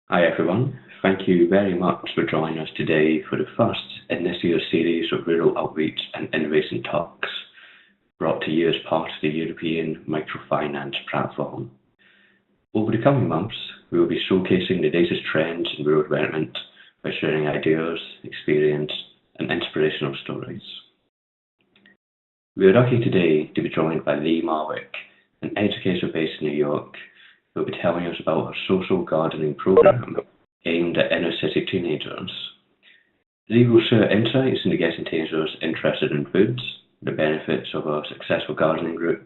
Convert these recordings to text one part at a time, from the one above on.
Hi everyone, thank you very much for joining us today for the first in this year's series of Rural Outreach and Innovation Talks, brought to you as part of the European Microfinance Platform. Over the coming months, we will be showcasing the latest trends in rural development by sharing ideas, experience, and inspirational stories. We are lucky today to be joined by Leigh Marwick, an educator based in New York, who will be telling us about our social gardening program aimed at inner city teenagers. Leigh will share insights into getting teenagers interested in foods, the benefits of a successful gardening group,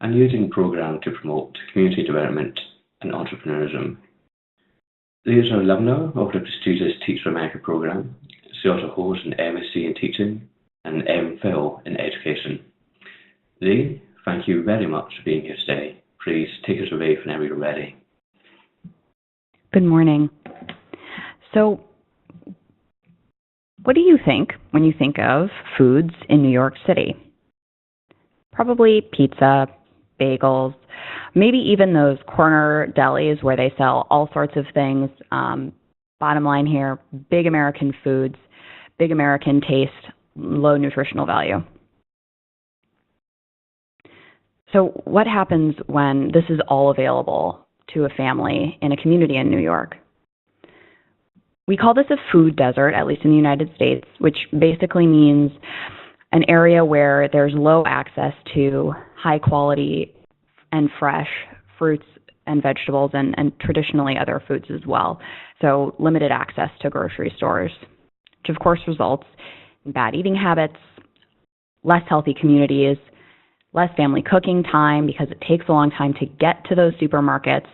and using the program to promote community development and entrepreneurship. Leigh is an alumna of the prestigious Teacher America program. She also holds an MSc in teaching and an MPhil in education. Leigh, thank you very much for being here today. Please take us away whenever you're ready. Good morning. So, what do you think when you think of foods in New York City? Probably pizza, bagels, maybe even those corner delis where they sell all sorts of things. Bottom line here, big American foods, big American taste, low nutritional value. So what happens when this is all available to a family in a community in New York? We call this a food desert, at least in the United States, which basically means an area where there's low access to high quality and fresh fruits and vegetables and traditionally other foods as well. So limited access to grocery stores, which of course results in bad eating habits, less healthy communities, less family cooking time because it takes a long time to get to those supermarkets,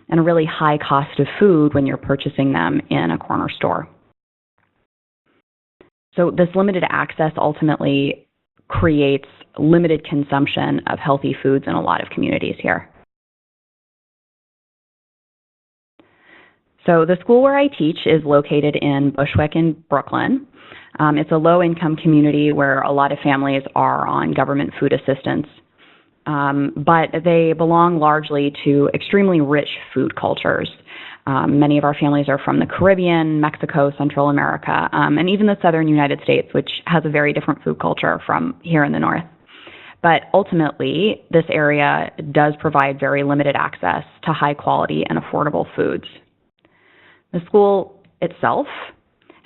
and a really high cost of food when you're purchasing them in a corner store. So this limited access ultimately creates limited consumption of healthy foods in a lot of communities here. So the school where I teach is located in Bushwick in Brooklyn. It's a low-income community where a lot of families are on government food assistance, but they belong largely to extremely rich food cultures. Many of our families are from the Caribbean, Mexico, Central America, and even the southern United States, which has a very different food culture from here in the north. But ultimately, this area does provide very limited access to high-quality and affordable foods. The school itself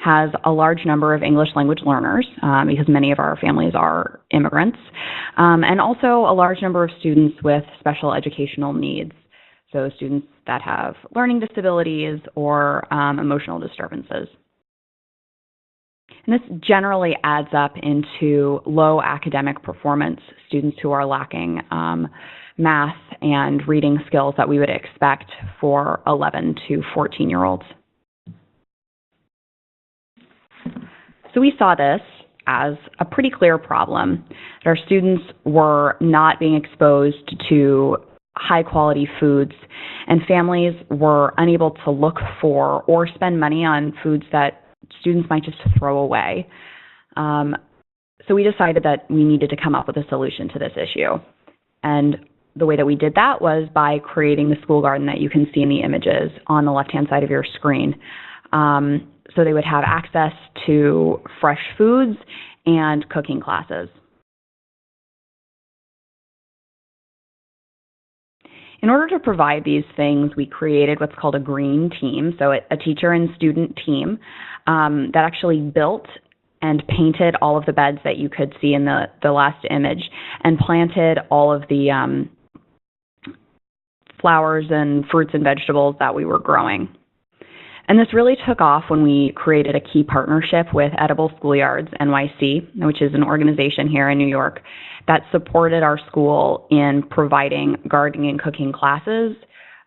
has a large number of English language learners because many of our families are immigrants, and also a large number of students with special educational needs, so students that have learning disabilities or emotional disturbances. And this generally adds up into low academic performance, students who are lacking math and reading skills that we would expect for 11 to 14-year-olds. So we saw this as a pretty clear problem, that our students were not being exposed to high-quality foods, and families were unable to look for or spend money on foods that students might just throw away. So we decided that we needed to come up with a solution to this issue. And the way that we did that was by creating the school garden that you can see in the images on the left-hand side of your screen. So they would have access to fresh foods and cooking classes. In order to provide these things, we created what's called a green team, so a teacher and student team that actually built and painted all of the beds that you could see in the last image, and planted all of the flowers and fruits and vegetables that we were growing. And this really took off when we created a key partnership with Edible Schoolyards NYC, which is an organization here in New York that supported our school in providing gardening and cooking classes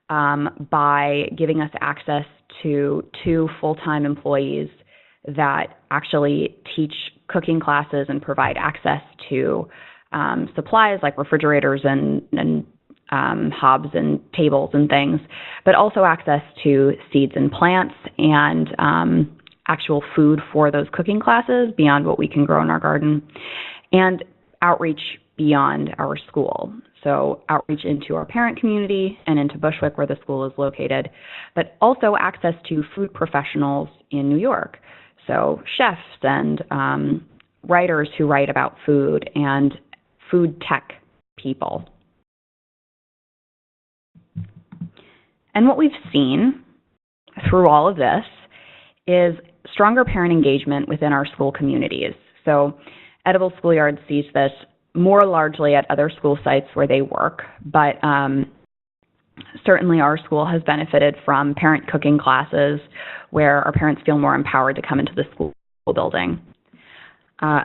by giving us access to 2 full-time employees that actually teach cooking classes and provide access to supplies like refrigerators and hobs and tables and things, but also access to seeds and plants and actual food for those cooking classes beyond what we can grow in our garden, and outreach beyond our school. So outreach into our parent community and into Bushwick, where the school is located, but also access to food professionals in New York. So chefs and writers who write about food and food tech people. And what we've seen through all of this is stronger parent engagement within our school communities. So Edible Schoolyard sees this more largely at other school sites where they work, but certainly our school has benefited from parent cooking classes where our parents feel more empowered to come into the school building.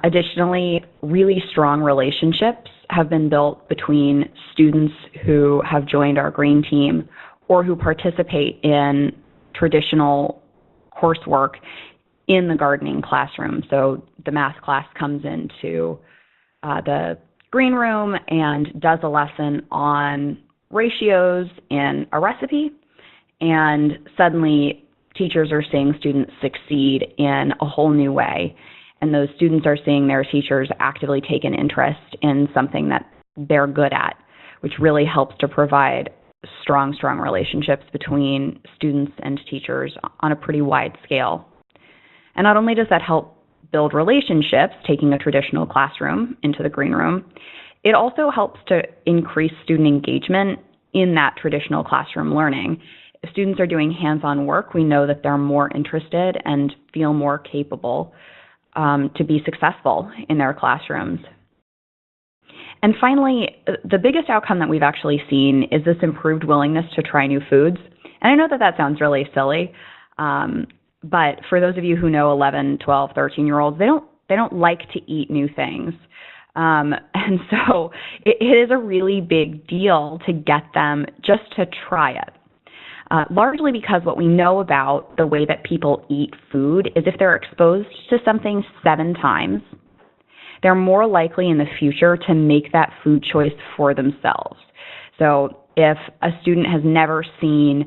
Additionally, really strong relationships have been built between students who have joined our green team or who participate in traditional coursework in the gardening classroom. So the math class comes into the green room and does a lesson on ratios in a recipe, and suddenly teachers are seeing students succeed in a whole new way. And those students are seeing their teachers actively take an interest in something that they're good at, which really helps to provide strong relationships between students and teachers on a pretty wide scale. And not only does that help build relationships, taking a traditional classroom into the green room, it also helps to increase student engagement in that traditional classroom learning. If students are doing hands-on work, we know that they're more interested and feel more capable to be successful in their classrooms. And finally, the biggest outcome that we've actually seen is this improved willingness to try new foods. And I know that that sounds really silly, but for those of you who know 11, 12, 13-year-olds, they don't like to eat new things. And so it is a really big deal to get them just to try it. Largely because what we know about the way that people eat food is if they're exposed to something 7 times, they're more likely in the future to make that food choice for themselves. So if a student has never seen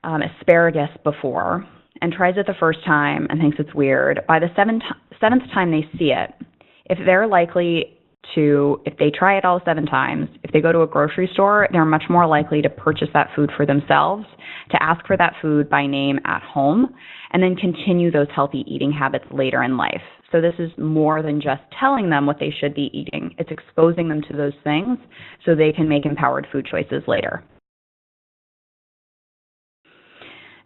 asparagus before and tries it the first time and thinks it's weird, by the seventh time they see it, if they're likely to, if they try it all 7 times, if they go to a grocery store, they're much more likely to purchase that food for themselves, to ask for that food by name at home, and then continue those healthy eating habits later in life. So this is more than just telling them what they should be eating. It's exposing them to those things so they can make empowered food choices later.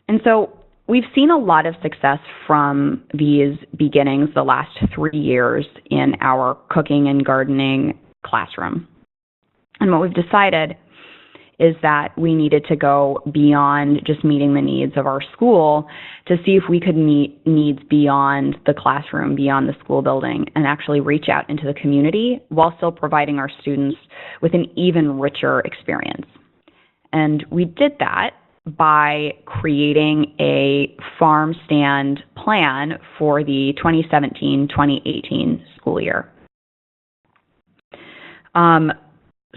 And so we've seen a lot of success from these beginnings the last 3 years in our cooking and gardening classroom. And what we've decided is that we needed to go beyond just meeting the needs of our school to see if we could meet needs beyond the classroom, beyond the school building, and actually reach out into the community while still providing our students with an even richer experience. And we did that by creating a farm stand plan for the 2017-2018 school year.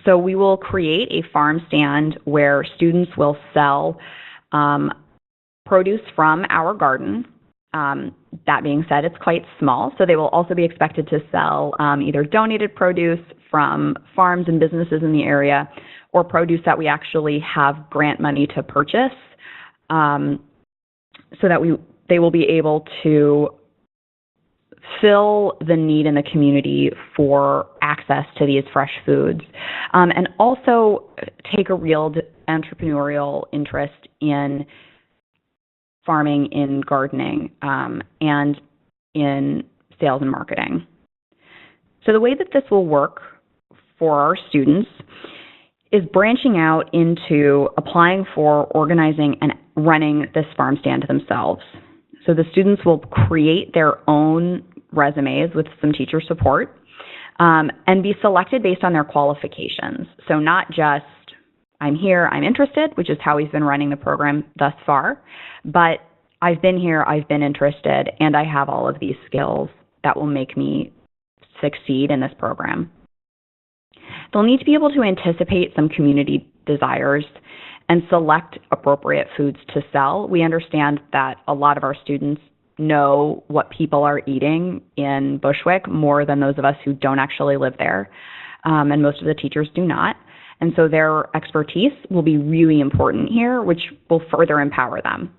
So we will create a farm stand where students will sell produce from our garden. That being said, it's quite small, so they will also be expected to sell either donated produce from farms and businesses in the area or produce that we actually have grant money to purchase, so that they will be able to fill the need in the community for access to these fresh foods, and also take a real entrepreneurial interest in farming, in gardening, and in sales and marketing. So the way that this will work for our students is branching out into applying for, organizing, and running this farm stand themselves. So the students will create their own resumes with some teacher support, and be selected based on their qualifications. So not just, I'm here, I'm interested, which is how we've been running the program thus far, but I've been here, I've been interested, and I have all of these skills that will make me succeed in this program. They'll need to be able to anticipate some community desires and select appropriate foods to sell. We understand that a lot of our students know what people are eating in Bushwick more than those of us who don't actually live there. and most of the teachers do not. And so their expertise will be really important here, which will further empower them.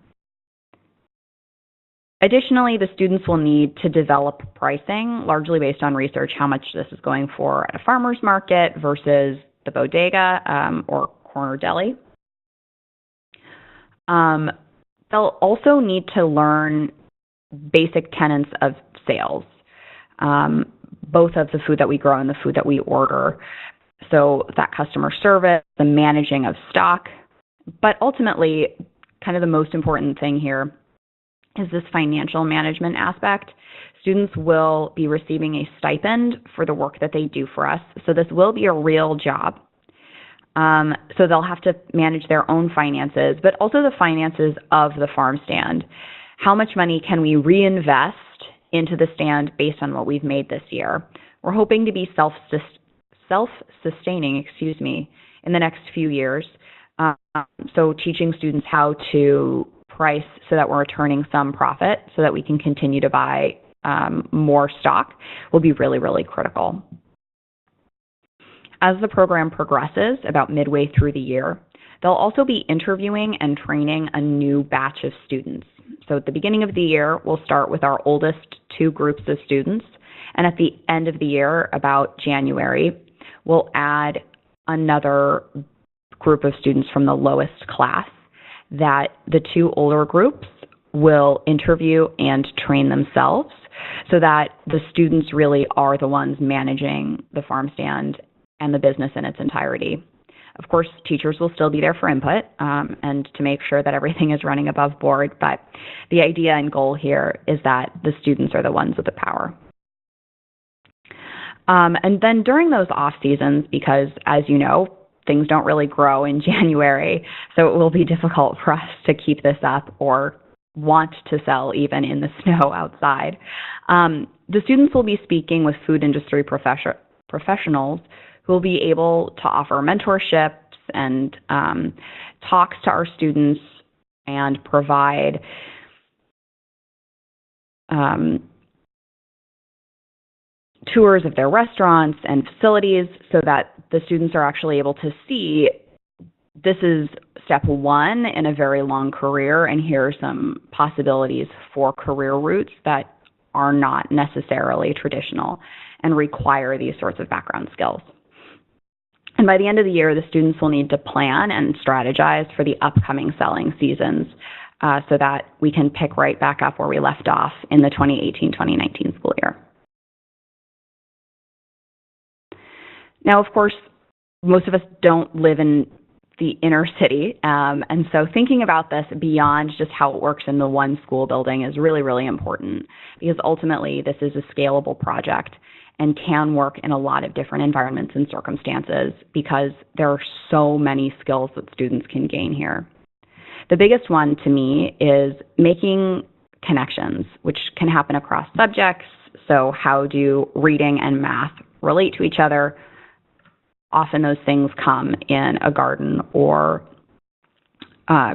Additionally, the students will need to develop pricing, largely based on research, how much this is going for at a farmer's market versus the bodega or corner deli. They'll also need to learn basic tenets of sales, both of the food that we grow and the food that we order. So that customer service, the managing of stock, but ultimately, kind of the most important thing here is this financial management aspect. Students will be receiving a stipend for the work that they do for us. So this will be a real job. So they'll have to manage their own finances, but also the finances of the farm stand. How much money can we reinvest into the stand based on what we've made this year? We're hoping to be self-sustaining, in the next few years. So teaching students how to price so that we're returning some profit so that we can continue to buy more stock will be really, really critical. As the program progresses, about midway through the year, they'll also be interviewing and training a new batch of students. So at the beginning of the year, we'll start with our oldest 2 groups of students, and at the end of the year, about January, we'll add another group of students from the lowest class that the 2 older groups will interview and train themselves so that the students really are the ones managing the farm stand and the business in its entirety. Of course, teachers will still be there for input and to make sure that everything is running above board, but the idea and goal here is that the students are the ones with the power. And then during those off seasons, because as you know, things don't really grow in January, so it will be difficult for us to keep this up or want to sell even in the snow outside. The students will be speaking with food industry professionals who will be able to offer mentorships and talks to our students and provide tours of their restaurants and facilities so that the students are actually able to see this is step 1 in a very long career, and here are some possibilities for career routes that are not necessarily traditional and require these sorts of background skills. And by the end of the year, the students will need to plan and strategize for the upcoming selling seasons so that we can pick right back up where we left off in the 2018-2019 school year. Now, of course, most of us don't live in the inner city, and so thinking about this beyond just how it works in the one school building is really, really important, because ultimately this is a scalable project and can work in a lot of different environments and circumstances because there are so many skills that students can gain here. The biggest one to me is making connections, which can happen across subjects. So how do reading and math relate to each other? Often those things come in a garden or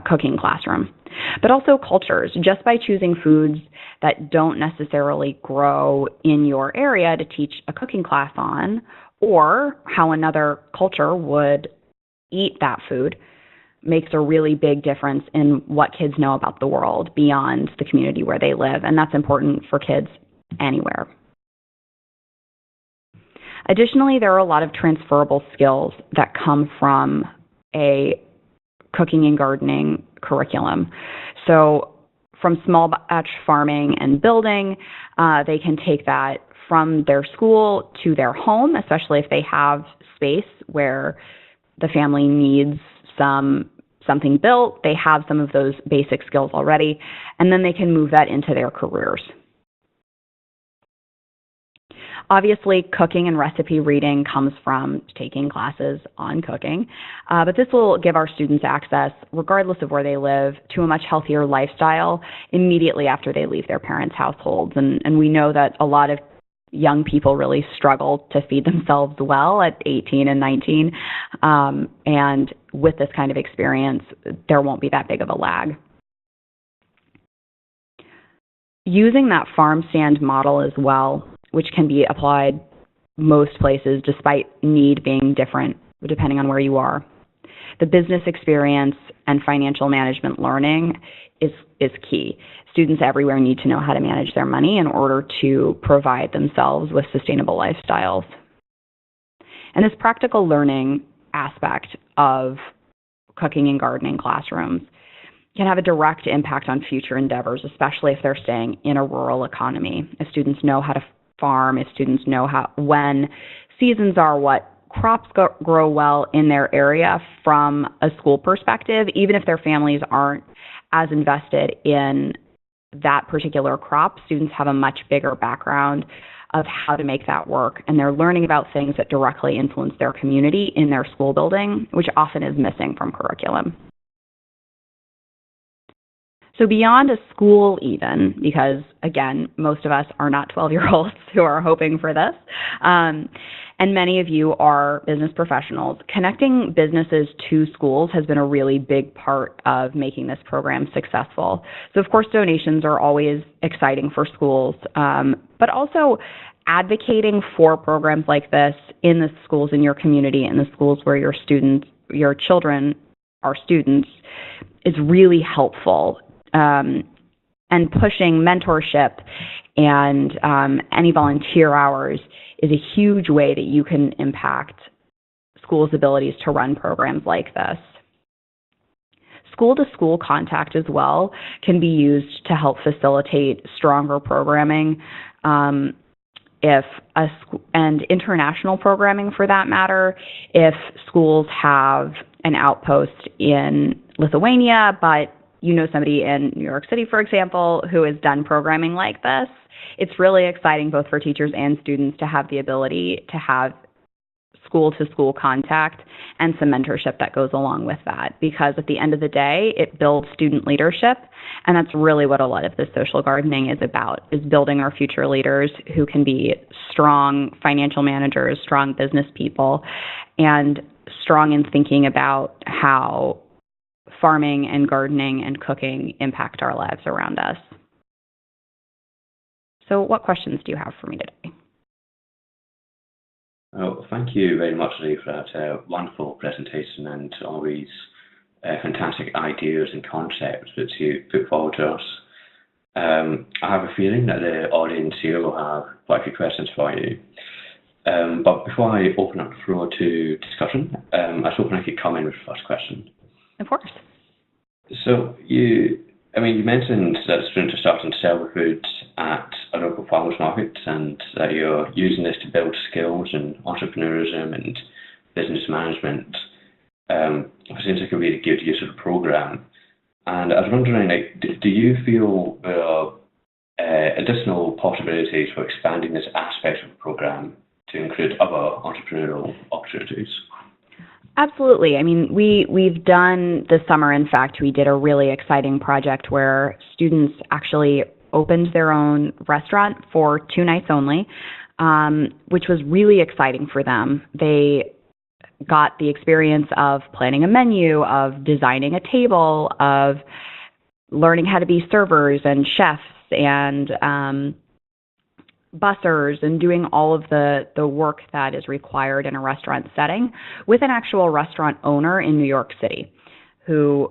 cooking classroom. But also cultures, just by choosing foods that don't necessarily grow in your area to teach a cooking class on, or how another culture would eat that food, makes a really big difference in what kids know about the world beyond the community where they live. And that's important for kids anywhere. Additionally, there are a lot of transferable skills that come from a cooking and gardening curriculum. So from small batch farming and building, they can take that from their school to their home, especially if they have space where the family needs something built. They have some of those basic skills already, and then they can move that into their careers. Obviously, cooking and recipe reading comes from taking classes on cooking, but this will give our students access, regardless of where they live, to a much healthier lifestyle immediately after they leave their parents' households. And we know that a lot of young people really struggle to feed themselves well at 18 and 19, and with this kind of experience, there won't be that big of a lag. Using that farm stand model as well, which can be applied most places, despite need being different depending on where you are. The business experience and financial management learning is key. Students everywhere need to know how to manage their money in order to provide themselves with sustainable lifestyles. And this practical learning aspect of cooking and gardening classrooms can have a direct impact on future endeavors, especially if they're staying in a rural economy. If students know how to farm, if students know when seasons are, what crops grow well in their area from a school perspective, even if their families aren't as invested in that particular crop, students have a much bigger background of how to make that work. And they're learning about things that directly influence their community in their school building, which often is missing from curriculum. So beyond a school even, because again, most of us are not 12-year-olds who are hoping for this, and many of you are business professionals, connecting businesses to schools has been a really big part of making this program successful. So of course, donations are always exciting for schools, but also advocating for programs like this in the schools in your community, in the schools where your children are students, is really helpful. And pushing mentorship and any volunteer hours is a huge way that you can impact schools' abilities to run programs like this. School-to-school contact as well can be used to help facilitate stronger programming, and international programming for that matter. If schools have an outpost in Lithuania, but you know somebody in New York City, for example, who has done programming like this, it's really exciting both for teachers and students to have the ability to have school-to-school contact and some mentorship that goes along with that. Because at the end of the day, it builds student leadership, and that's really what a lot of this social gardening is about, is building our future leaders who can be strong financial managers, strong business people, and strong in thinking about how farming and gardening and cooking impact our lives around us. So what questions do you have for me today? Well, thank you very much, Leigh, for that wonderful presentation and always fantastic ideas and concepts that you put forward to us. I have a feeling that the audience here will have quite a few questions for you. But before I open up the floor to discussion, I was hoping I could come in with the first question. Of course. So you mentioned that students are starting to sell the food at a local farmers market and that you're using this to build skills in entrepreneurialism and business management. It seems like a really good use of the program. And I was wondering, do you feel there are additional possibilities for expanding this aspect of the program to include other entrepreneurial opportunities? Absolutely. I mean, we've done this summer, in fact, we did a really exciting project where students actually opened their own restaurant for 2 nights only, which was really exciting for them. They got the experience of planning a menu, of designing a table, of learning how to be servers and chefs and bussers and doing all of the work that is required in a restaurant setting with an actual restaurant owner in New York City who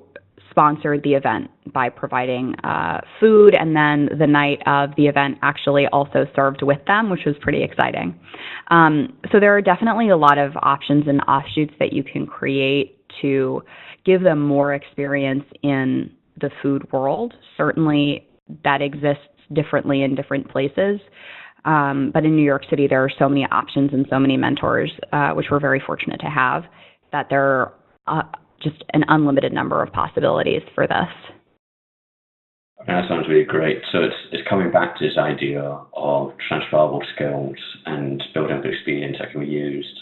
sponsored the event by providing food, and then the night of the event actually also served with them, which was pretty exciting. So there are definitely a lot of options and offshoots that you can create to give them more experience in the food world. Certainly that exists differently in different places. But in New York City, there are so many options and so many mentors, which we're very fortunate to have, that there are just an unlimited number of possibilities for this. That sounds really great. So it's coming back to this idea of transferable skills and building up experience that can be used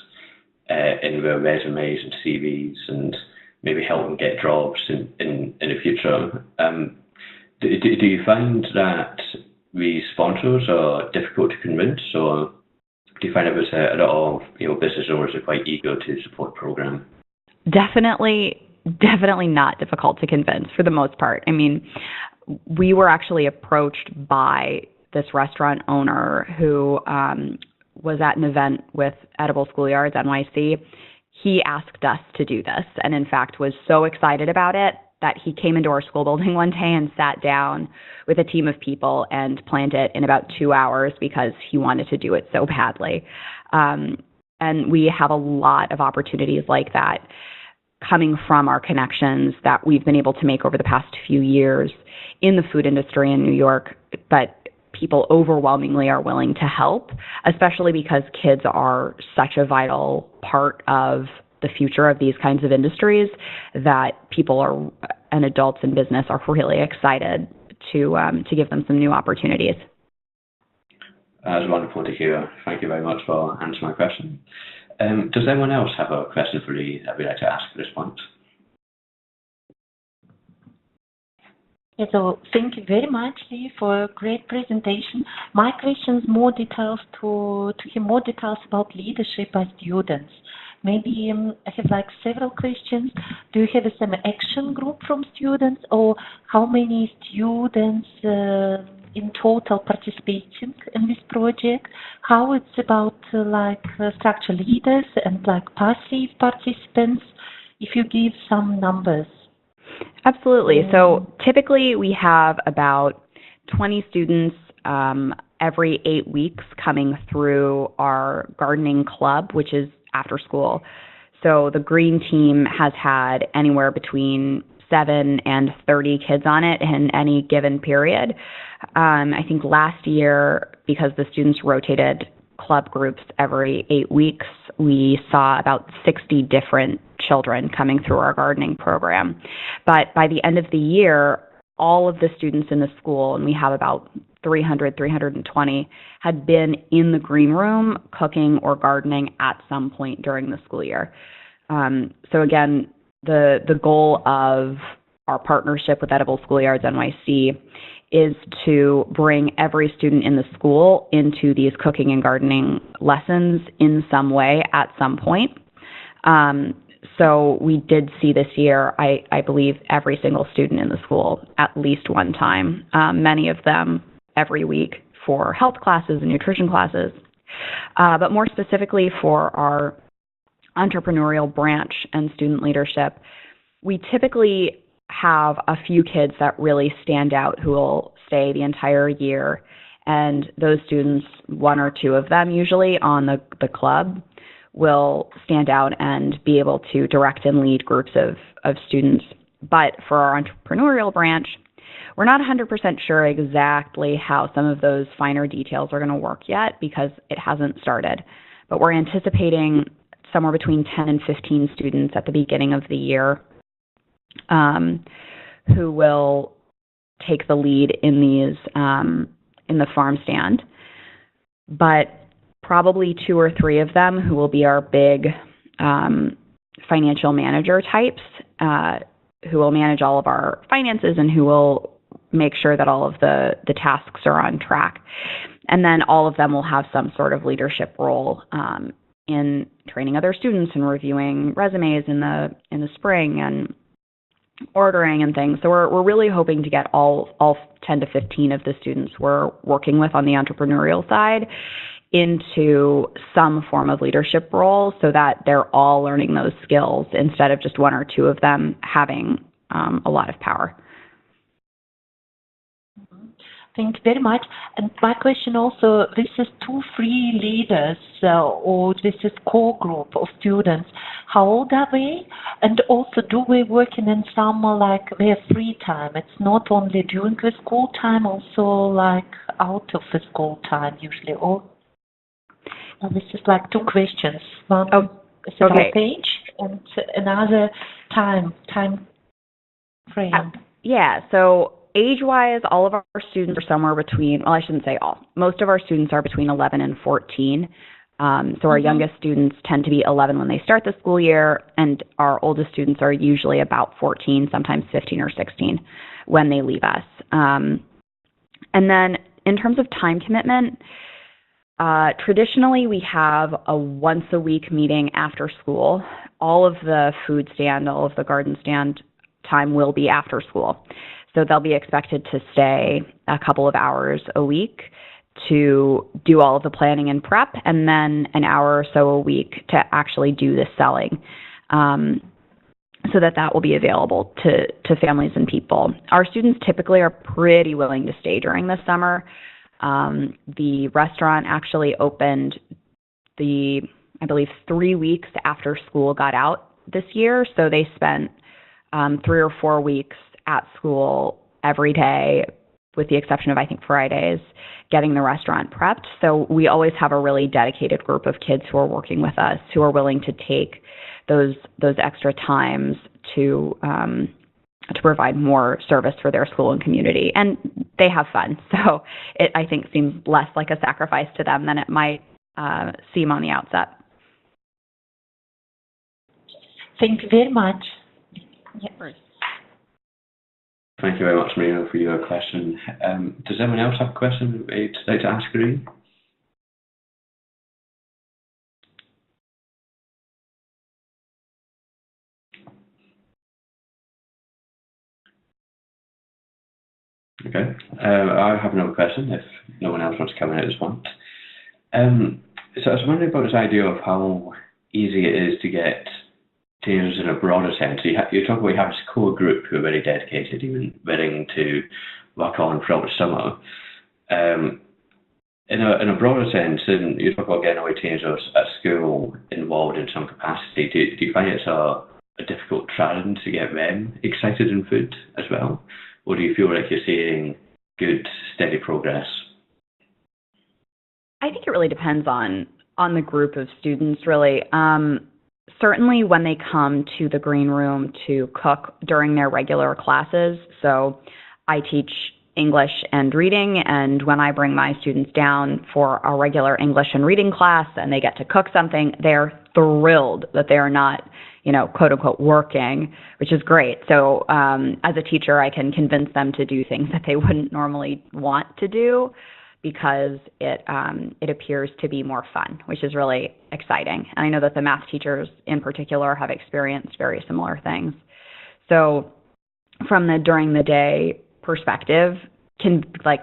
in their resumes and CVs and maybe help them get jobs in the future. Do you find that these sponsors are difficult to convince, or do you find it was a lot of business owners are quite eager to support the program? Definitely not difficult to convince for the most part. I mean, we were actually approached by this restaurant owner who was at an event with Edible Schoolyards NYC, he asked us to do this, and in fact was so excited about it that he came into our school building one day and sat down with a team of people and planned it in about 2 hours because he wanted to do it so badly. And we have a lot of opportunities like that coming from our connections that we've been able to make over the past few years in the food industry in New York, but people overwhelmingly are willing to help, especially because kids are such a vital part of the future of these kinds of industries that people are, and adults in business are really excited to give them some new opportunities. That's wonderful to hear. Thank you very much for answering my question. Does anyone else have a question for Leigh that we'd like to ask at this point? Yeah, so thank you very much, Leigh, for a great presentation. My question is more details to hear more details about leadership by students. Maybe I have like several questions. Do you have some action group from students, or how many students in total participating in this project? How it's about structure leaders and like passive participants, if you give some numbers. Absolutely. So typically we have about 20 students every 8 weeks coming through our gardening club, which is after school. So the green team has had anywhere between 7 and 30 kids on it in any given period. I think last year, because the students rotated club groups every 8 weeks, we saw about 60 different children coming through our gardening program. But by the end of the year, all of the students in the school, and we have about 320, had been in the green room cooking or gardening at some point during the school year. So again, the goal of our partnership with Edible Schoolyards NYC is to bring every student in the school into these cooking and gardening lessons in some way at some point. So we did see this year, I believe, every single student in the school at least one time, many of them every week for health classes and nutrition classes. But more specifically for our entrepreneurial branch and student leadership, we typically have a few kids that really stand out who will stay the entire year. And those students, 1 or 2 of them usually on the club, will stand out and be able to direct and lead groups of students. But for our entrepreneurial branch, we're not 100% sure exactly how some of those finer details are going to work yet because it hasn't started. But we're anticipating somewhere between 10 and 15 students at the beginning of the year who will take the lead in these in the farm stand. But probably 2 or 3 of them who will be our big financial manager types who will manage all of our finances and who will make sure that all of the tasks are on track. And then all of them will have some sort of leadership role in training other students and reviewing resumes in the spring and ordering and things. So we're really hoping to get all 10 to 15 of the students we're working with on the entrepreneurial side into some form of leadership role so that they're all learning those skills instead of just 1 or 2 of them having a lot of power. Thank you very much. And my question also, this is 2 free leaders or this is core group of students. How old are they? And also, do we working in some like their free time? It's not only during the school time, also like out of the school time usually. Or this is like 2 questions. One is about age and another time frame. Yeah, so age-wise, all of our students are somewhere between, well, I shouldn't say all. Most of our students are between 11 and 14. So our youngest students tend to be 11 when they start the school year, and our oldest students are usually about 14, sometimes 15 or 16 when they leave us. And then in terms of time commitment, traditionally we have a once-a-week meeting after school. All of the food stand, all of the garden stand time will be after school. So they'll be expected to stay a couple of hours a week to do all of the planning and prep, and then an hour or so a week to actually do the selling, so that will be available to families and people. Our students typically are pretty willing to stay during the summer. The restaurant actually opened I believe 3 weeks after school got out this year, so they spent 3 or 4 weeks at school every day, with the exception of, I think, Fridays, getting the restaurant prepped. So we always have a really dedicated group of kids who are working with us, who are willing to take those extra times to provide more service for their school and community. And they have fun. So it, I think, seems less like a sacrifice to them than it might seem on the outset. Thank you very much. Yeah. Thank you very much, Marina, for your question. Does anyone else have a question they'd like to ask Leigh? Okay. I have another question if no one else wants to come in at this point. So I was wondering about this idea of how easy it is to get teenagers in a broader sense. You talk about you have this core group who are very dedicated, even willing to work on throughout the summer. In a broader sense, and you talk about getting away teenagers at school involved in some capacity, do you find it's a difficult challenge to get them excited in food as well? Or do you feel like you're seeing good, steady progress? I think it really depends on the group of students, really. Certainly when they come to the green room to cook during their regular classes, so I teach English and reading, and when I bring my students down for a regular English and reading class and they get to cook something, they're thrilled that they are not, quote unquote, working, which is great. So as a teacher, I can convince them to do things that they wouldn't normally want to do, because it appears to be more fun, which is really exciting. And I know that the math teachers in particular have experienced very similar things. So from the during the day perspective,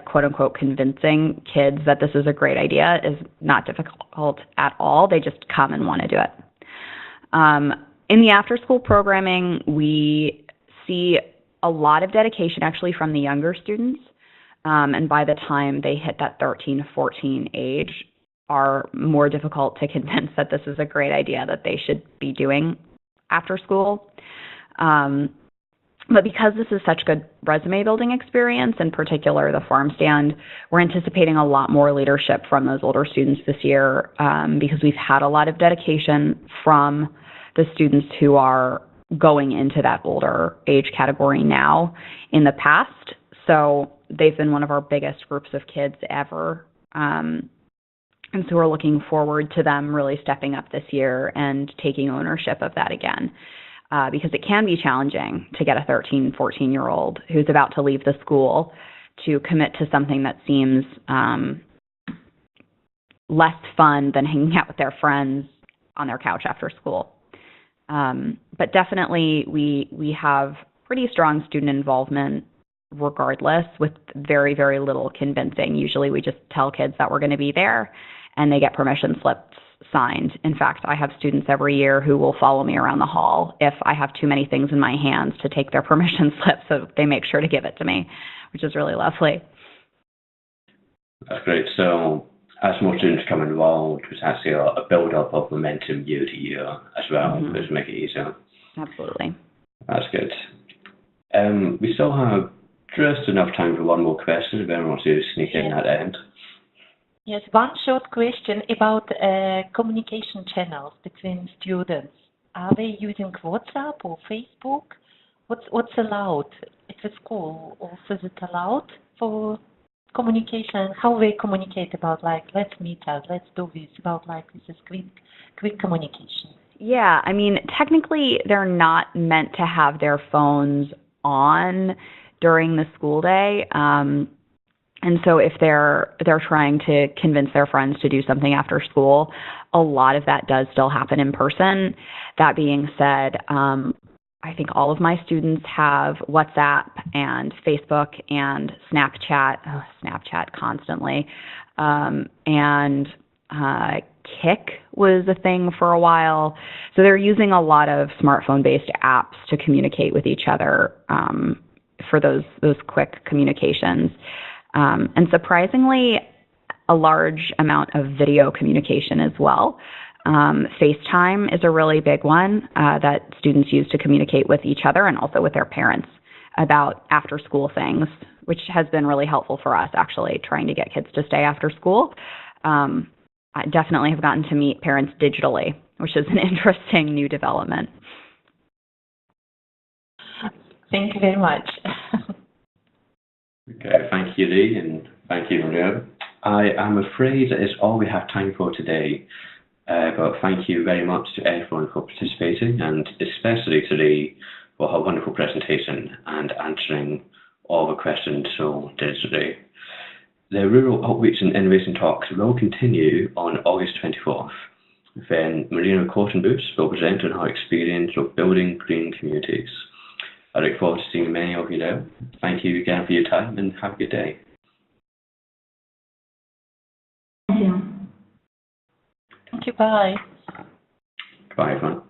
quote unquote, convincing kids that this is a great idea is not difficult at all. They just come and want to do it. In the after school programming, we see a lot of dedication actually from the younger students. And by the time they hit that 13 to 14 age, are more difficult to convince that this is a great idea that they should be doing after school. But because this is such good resume building experience, in particular the farm stand, we're anticipating a lot more leadership from those older students this year, because we've had a lot of dedication from the students who are going into that older age category now in the past. So they've been one of our biggest groups of kids ever. And so we're looking forward to them really stepping up this year and taking ownership of that again. Because it can be challenging to get a 13, 14-year-old who's about to leave the school to commit to something that seems less fun than hanging out with their friends on their couch after school. But definitely we have pretty strong student involvement regardless, with very, very little convincing. Usually we just tell kids that we're going to be there and they get permission slips signed. In fact, I have students every year who will follow me around the hall if I have too many things in my hands to take their permission slip, so they make sure to give it to me, which is really lovely. That's great. So as more students come involved, there's actually a build-up of momentum year to year as well, which make it easier. Absolutely. That's good. We still have just enough time for one more question, if anyone wants to sneak in at the end. Yes, one short question about communication channels between students. Are they using WhatsApp or Facebook? What's allowed at the school? Also, is it allowed for communication? How they communicate about, like, let's meet us, let's do this, about, like, this is quick communication? Yeah, I mean, technically they're not meant to have their phones on during the school day. And so if they're trying to convince their friends to do something after school, a lot of that does still happen in person. That being said, I think all of my students have WhatsApp and Facebook and Snapchat constantly. and Kik was a thing for a while. So they're using a lot of smartphone-based apps to communicate with each other for those quick communications. And surprisingly, a large amount of video communication as well. FaceTime is a really big one that students use to communicate with each other and also with their parents about after-school things, which has been really helpful for us, actually, trying to get kids to stay after school. I definitely have gotten to meet parents digitally, which is an interesting new development. Thank you very much. Okay, thank you, Leigh, and thank you, Maria. I am afraid that is all we have time for today, but thank you very much to everyone for participating, and especially to Leigh for her wonderful presentation and answering all the questions so diligently. The Rural Outreach and Innovation Talks will continue on August 24th. Then Marina Kortenbus will present on her experience of building green communities. I look forward to seeing many of you there. Thank you again for your time and have a good day. Thank you. Thank you. Bye. Bye, everyone.